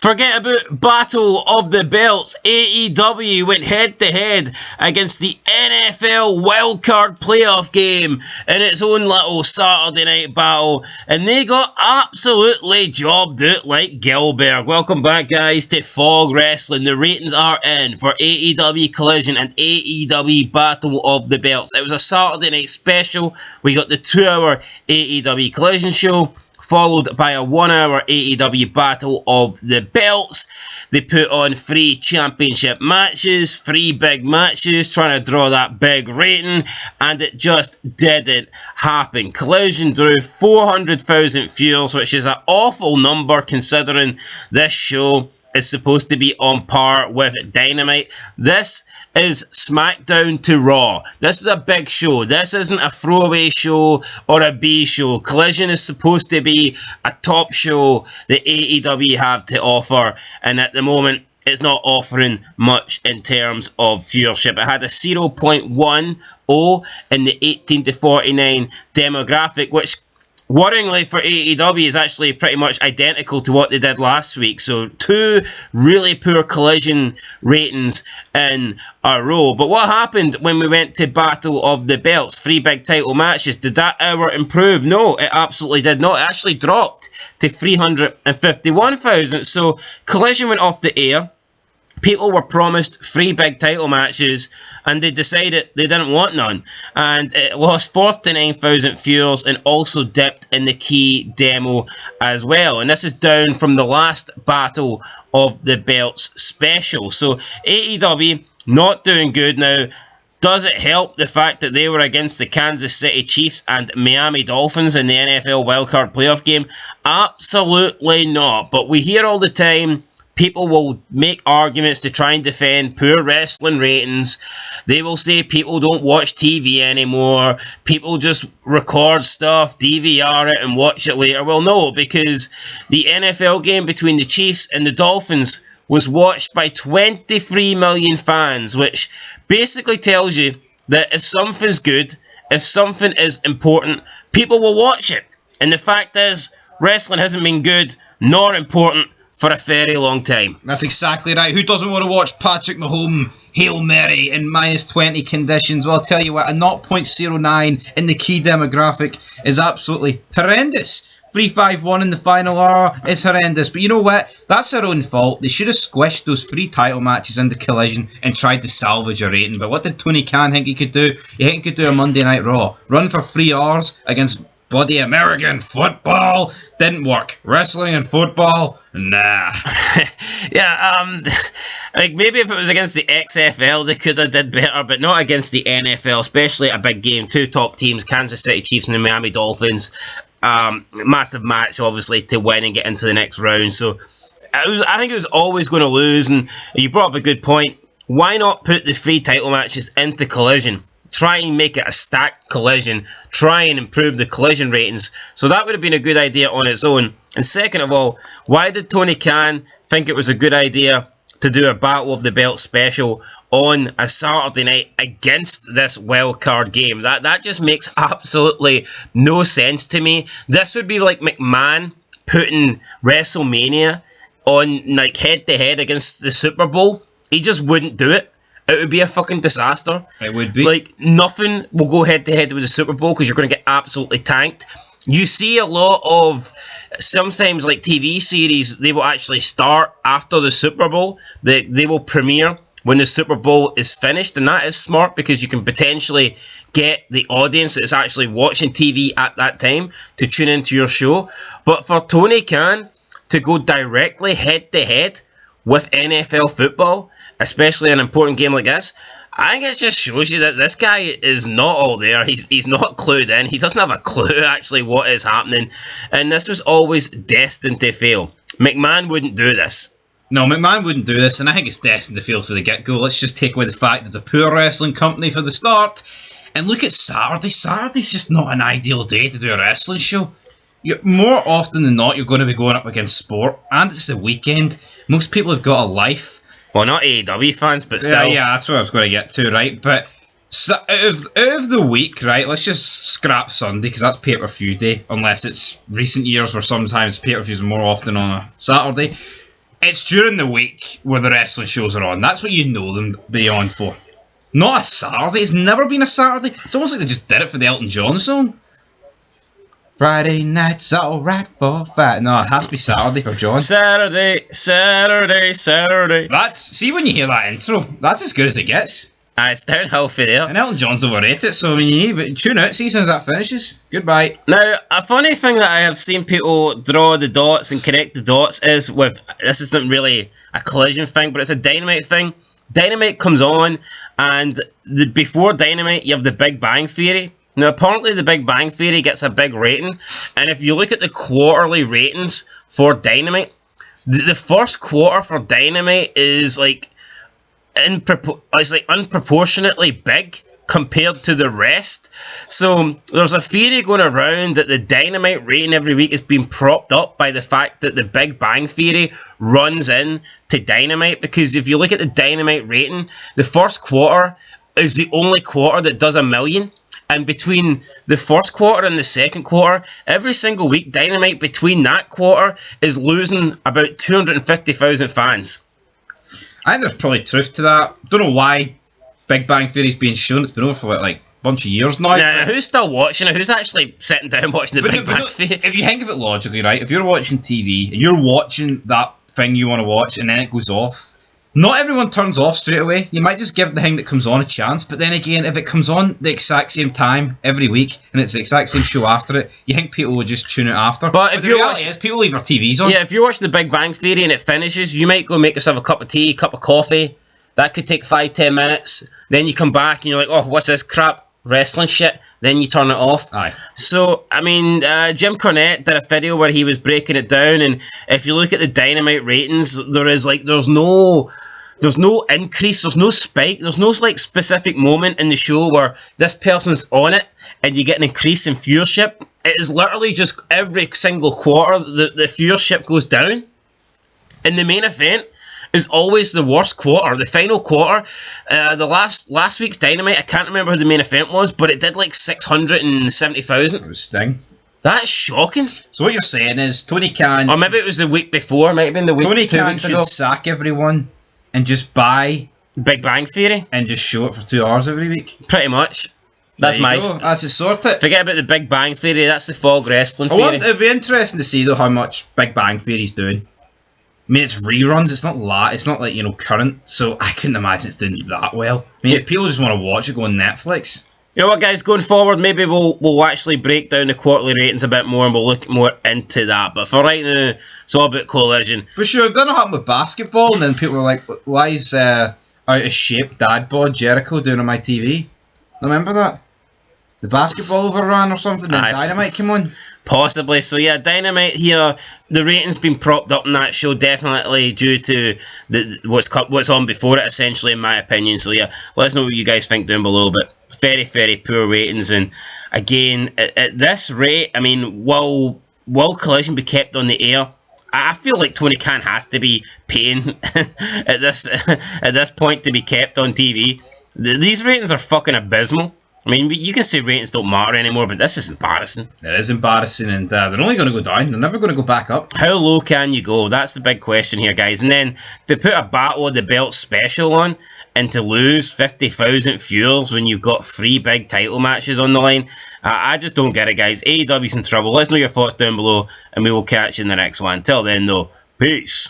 Forget about Battle of the Belts. AEW went head-to-head against the NFL Wildcard Playoff game in its own little Saturday night battle, and they got absolutely jobbed out like Gilbert. Welcome back, guys, to Fog Wrestling. The ratings are in for AEW Collision and AEW Battle of the Belts. It was a Saturday night special. We got the 2-hour AEW Collision show, followed by a 1-hour AEW Battle of the Belts. They put on 3 championship matches, 3 big matches, trying to draw that big rating, and it just didn't happen. Collision drew 400,000 viewers, which is an awful number considering this show is supposed to be on par with Dynamite. This is SmackDown to Raw. This is a big show. This isn't a throwaway show or a B show. Collision is supposed to be a top show that AEW have to offer, and at the moment it's not offering much in terms of viewership. It had a 0.10 in the 18 to 49 demographic, which worryingly for AEW is actually pretty much identical to what they did last week. So 2 really poor Collision ratings in a row. But what happened when we went to Battle of the Belts? 3 big title matches. Did that hour improve? No, it absolutely did not. It actually dropped to 351,000. So Collision went off the air. People were promised 3 big title matches, and they decided they didn't want none. And it lost 49,000 viewers and also dipped in the key demo as well. And this is down from the last Battle of the Belts special. So AEW not doing good now. Does it help the fact that they were against the Kansas City Chiefs and Miami Dolphins in the NFL Wildcard Playoff game? Absolutely not. But we hear all the time, people will make arguments to try and defend poor wrestling ratings. They will say people don't watch TV anymore. People just record stuff, DVR it, and watch it later. Well, no, because the NFL game between the Chiefs and the Dolphins was watched by 23 million fans, which basically tells you that if something's good, if something is important, people will watch it. And the fact is, wrestling hasn't been good nor important for a very long time. That's exactly right. Who doesn't want to watch Patrick Mahomes Hail Mary in minus 20 conditions? Well, I'll tell you what, a 0.09 in the key demographic is absolutely horrendous. 351 in the final hour is horrendous. But you know what? That's their own fault. They should have squished those 3 title matches into Collision and tried to salvage a rating. But what did Tony Khan think he could do? He think he could do a Monday Night Raw. Run for 3 hours against bloody American football. Didn't work. Wrestling and football, nah. Yeah, like maybe if it was against the XFL they could have did better, but not against the NFL, especially a big game. 2 top teams, Kansas City Chiefs and the Miami Dolphins. Massive match, obviously, to win and get into the next round. So I think it was always going to lose, and you brought up a good point. Why not put the 3 title matches into Collision? Try and make it a stacked Collision. Try and improve the Collision ratings. So that would have been a good idea on its own. And second of all, why did Tony Khan think it was a good idea to do a Battle of the Belt special on a Saturday night against this wildcard game? That just makes absolutely no sense to me. This would be like McMahon putting WrestleMania on like head-to-head against the Super Bowl. He just wouldn't do it. It would be a fucking disaster. It would be. Like, nothing will go head-to-head with the Super Bowl because you're going to get absolutely tanked. You see a lot of, sometimes like TV series, they will actually start after the Super Bowl. They will premiere when the Super Bowl is finished, and that is smart because you can potentially get the audience that's actually watching TV at that time to tune into your show. But for Tony Khan to go directly head-to-head with NFL football, especially an important game like this, I think it just shows you that this guy is not all there. He's not clued in. He doesn't have a clue actually what is happening. And this was always destined to fail. McMahon wouldn't do this. No, McMahon wouldn't do this, and I think it's destined to fail from the get-go. Let's just take away the fact that it's a poor wrestling company for the start. And look at Saturday. Saturday's just not an ideal day to do a wrestling show. More often than not, you're going to be going up against sport, and it's the weekend. Most people have got a life. Well, not AEW fans, but still. Yeah, that's what I was going to get to, right? But so out of the week, right, let's just scrap Sunday, because that's pay-per-view day, unless it's recent years where sometimes pay-per-views are more often on a Saturday. It's during the week where the wrestling shows are on. That's what you know them be on for. Not a Saturday. It's never been a Saturday. It's almost like they just did it for the Elton John song. Friday night's alright for fat. No, it has to be Saturday for John. Saturday. See when you hear that intro, that's as good as it gets. It's downhill for there. And Elton John's overrated, so I mean, but tune out, see as soon as that finishes. Goodbye. Now, a funny thing that I have seen people draw the dots and connect the dots is with, this isn't really a Collision thing, but it's a Dynamite thing. Dynamite comes on, and before Dynamite, you have the Big Bang Theory. Now, apparently the Big Bang Theory gets a big rating, and if you look at the quarterly ratings for Dynamite, the first quarter for Dynamite is like, it's like unproportionately big compared to the rest. So there's a theory going around that the Dynamite rating every week is being propped up by the fact that the Big Bang Theory runs in to Dynamite, because if you look at the Dynamite rating, the first quarter is the only quarter that does 1 million. And between the first quarter and the second quarter, every single week, Dynamite between that quarter is losing about 250,000 fans. I think there's probably truth to that. Don't know why Big Bang Theory's being shown. It's been over for like a bunch of years now. Now, who's still watching it? Who's actually sitting down watching the Big Bang Theory? If you think of it logically, right, if you're watching TV and you're watching that thing you want to watch and then it goes off, not everyone turns off straight away. You might just give the thing that comes on a chance, but then again, if it comes on the exact same time every week and it's the exact same show after it, you think people will just tune it after. But if the reality is, people leave their TVs on. Yeah, if you're watching the Big Bang Theory and it finishes, you might go make yourself a cup of tea, a cup of coffee. That could take 5-10 minutes. Then you come back and you're like, oh, what's this crap? Wrestling shit. Then you turn it off. Aye. So, I mean, Jim Cornette did a video where he was breaking it down, and if you look at the Dynamite ratings, there's no increase, there's no spike, there's no like specific moment in the show where this person's on it and you get an increase in viewership. It is literally just every single quarter the viewership goes down. And the main event is always the worst quarter, the final quarter. The last week's Dynamite, I can't remember who the main event was, but it did like 670,000. It was Sting. That's shocking. So what you're saying is Tony Khan... Or maybe it was the week before, might have been the week Tony 2 Khan weeks should ago. sack everyone and just buy Big Bang Theory. And just show it for 2 hours every week. Pretty much. That's my... That's it sorted. Forget about the Big Bang Theory, that's the Fog Wrestling Theory. It'd be interesting to see though how much Big Bang Theory's doing. I mean, it's reruns, it's not like, you know, current, so I couldn't imagine it's doing that well. I mean, if people just want to watch it, go on Netflix. You know what, guys, going forward, maybe we'll actually break down the quarterly ratings a bit more and we'll look more into that. But for right now, it's all about Collision. For sure, it didn't happen with basketball, and then people were like, why is out of shape dad bod Jericho doing on my TV? Remember that? The basketball overran or something, then Dynamite came on. Possibly. So yeah, Dynamite here, the ratings been propped up in that show definitely due to what's on before it, essentially, in my opinion. So yeah, let us know what you guys think down below. But very, very poor ratings, and again, at this rate, I mean, will Collision be kept on the air? I feel like Tony Khan has to be paying at this point to be kept on TV. These ratings are fucking abysmal. I mean, you can say ratings don't matter anymore, but this is embarrassing. It is embarrassing, and they're only going to go down. They're never going to go back up. How low can you go? That's the big question here, guys. And then to put a Battle of the Belt special on and to lose 50,000 viewers when you've got 3 big title matches on the line, I just don't get it, guys. AEW's in trouble. Let us know your thoughts down below, and we will catch you in the next one. Until then, though, peace.